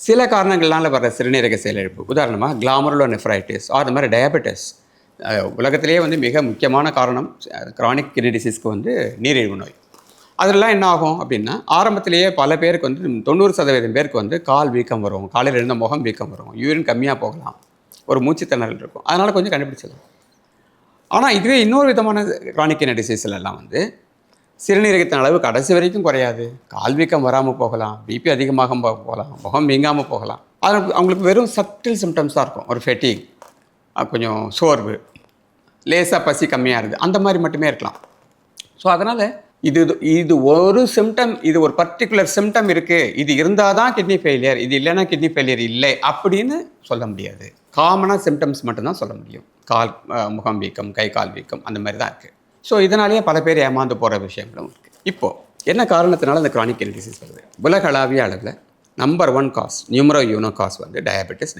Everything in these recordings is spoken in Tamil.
சில காரணங்களால் வர சிறுநீரக செயலிழப்பு, உதாரணமாக கிளாமருலோனெஃப்ரைட்டிஸ் அந்த மாதிரி டயபெட்டிஸ், உலகத்திலேயே வந்து மிக முக்கியமான காரணம் கிரானிக் கிட்னி டிசீஸ்க்கு வந்து நீரிழிவு நோய். அதெல்லாம் என்ன ஆகும் அப்படின்னா, ஆரம்பத்திலேயே பல பேருக்கு வந்து 90% பேருக்கு வந்து கால் வீக்கம் வரும், காலையில் எழுந்த முகம் வீக்கம் வரும், யூரின் கம்மியாக போகலாம், ஒரு மூச்சுத்திணறல் இருக்கும். அதனால் கொஞ்சம் கண்டுபிடிச்சிடலாம். ஆனால் இதுவே இன்னொரு விதமான கிரானிக் கிட்னி டிசீஸ்லாம் வந்து சிறுநீரகத்தின் அளவு கடைசி வரைக்கும் குறையாது, கால் வீக்கம் வராமல் போகலாம், பிபி அதிகமாக போகலாம், முகம் வீங்காமல் போகலாம். அது அவங்களுக்கு வெறும் சட்டில் சிம்டம்ஸாக இருக்கும். ஒரு ஃபெட்டிக், கொஞ்சம் சோர்வு, லேசாக பசி கம்மியாக இருக்குது, அந்த மாதிரி மட்டுமே இருக்கலாம். ஸோ அதனால் இது ஒரு சிம்டம், இது ஒரு பர்டிகுலர் சிம்டம் இருக்குது, இது இருந்தால் தான் கிட்னி ஃபெயிலியர், இது இல்லைன்னா கிட்னி ஃபெயிலியர் இல்லை அப்படின்னு சொல்ல முடியாது. காமனாக சிம்டம்ஸ் மட்டும்தான் சொல்ல முடியும். முகம் வீக்கம், கை கால் வீக்கம், அந்த மாதிரி தான் இருக்குது. ஸோ இதனாலேயே பல பேர் ஏமாந்து போகிற விஷயங்களும் இருக்குது. இப்போது என்ன காரணத்தினால இந்த கிரானிக் கிட்னி டிசீஸ் வருது? உலகளாவிய அளவில் நம்பர் 1 காஸ், நியூமரோ யூனோ காஸ் வந்து டயபெட்டிஸ்.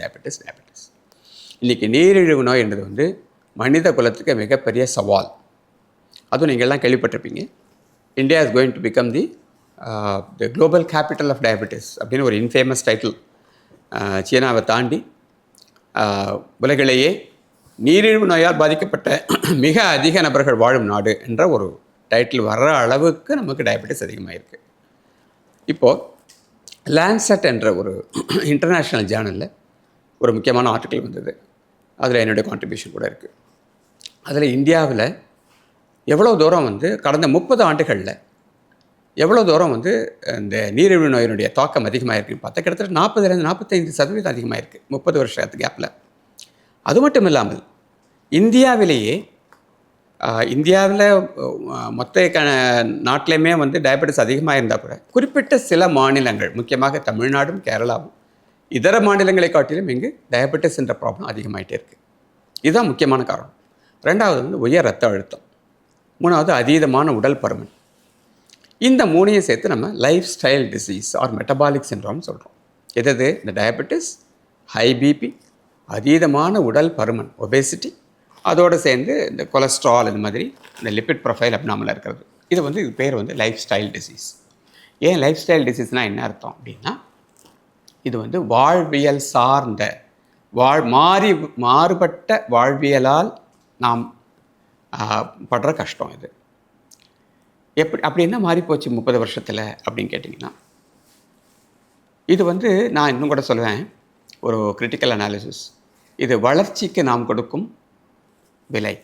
இன்றைக்கி நீரிழிவு நோய் என்றது வந்து மனித குலத்துக்கு மிகப்பெரிய சவால். அதுவும் நீங்கள் எல்லாம் கேள்விப்பட்டிருப்பீங்க, India is going to become the global capital of diabetes அப்படின்னு ஒரு இன்ஃபேமஸ் டைட்டில். சீனாவை தாண்டி உலகிலேயே நீரிழிவு நோயால் பாதிக்கப்பட்ட மிக அதிக நபர்கள் வாழும் நாடு என்ற ஒரு டைட்டில் வர்ற அளவுக்கு நமக்கு டயபெட்டிஸ் அதிகமாக இருக்குது. இப்போது லான்செட் என்ற ஒரு இன்டர்நேஷ்னல் ஜேர்னலில் ஒரு முக்கியமான ஆர்டிக்கிள் வந்தது. அதில் என்னுடைய கான்ட்ரிபியூஷன் கூட இருக்குது. அதில் இந்தியாவில் எவ்வளோ தூரம் வந்து கடந்த 30 ஆண்டுகளில் எவ்வளோ தூரம் வந்து இந்த நீரிழிவு நோயினுடைய தாக்கம் அதிகமாக இருக்குன்னு பார்த்தா கிட்டத்தட்ட 40-45% அதிகமாக இருக்குது 30 வருஷத்து கேப்பில். அது மட்டும் இல்லாமல் இந்தியாவில் மொத்த நாட்டிலையுமே வந்து டயபெட்டிஸ் அதிகமாக இருந்தால் கூட குறிப்பிட்ட சில மாநிலங்கள், முக்கியமாக தமிழ்நாடும் கேரளாவும் இதர மாநிலங்களை காட்டிலும் இங்கு டயபெட்டிஸ் என்ற ப்ராப்ளம் அதிகமாகிட்டே இருக்குது. இதுதான் முக்கியமான காரணம். ரெண்டாவது வந்து உயர் ரத்த அழுத்தம், மூணாவது அதீதமான உடல் பருமன். இந்த மூணையும் சேர்த்து நம்ம lifestyle disease or metabolic syndrome சொல்கிறோம். எது? இந்த டயபெட்டிஸ், ஹை பிபி, அதீதமான உடல் பருமன் ஒபேசிட்டி, அதோடு சேர்ந்து இந்த கொலஸ்ட்ரால், இந்த மாதிரி இந்த லிப்பிட் ப்ரொஃபைல் அப்நார்மலாக இருக்கிறது. இது பேர் வந்து லைஃப் ஸ்டைல் டிசீஸ். ஏன் லைஃப் ஸ்டைல் டிசீஸ்னால் என்ன அர்த்தம் அப்படின்னா, இது வந்து வாழ்வியல் சார்ந்த மாறுபட்ட வாழ்வியலால் நாம் படுற கஷ்டம். இது அப்படி என்ன மாறிப்போச்சு 30 வருஷத்தில் அப்படின்னு கேட்டிங்கன்னா, இது வந்து நான் இன்னும் கூட சொல்லுவேன், ஒரு கிரிட்டிக்கல் அனாலிசிஸ். இது வளர்ச்சிக்கு நாம் கொடுக்கும் விலை.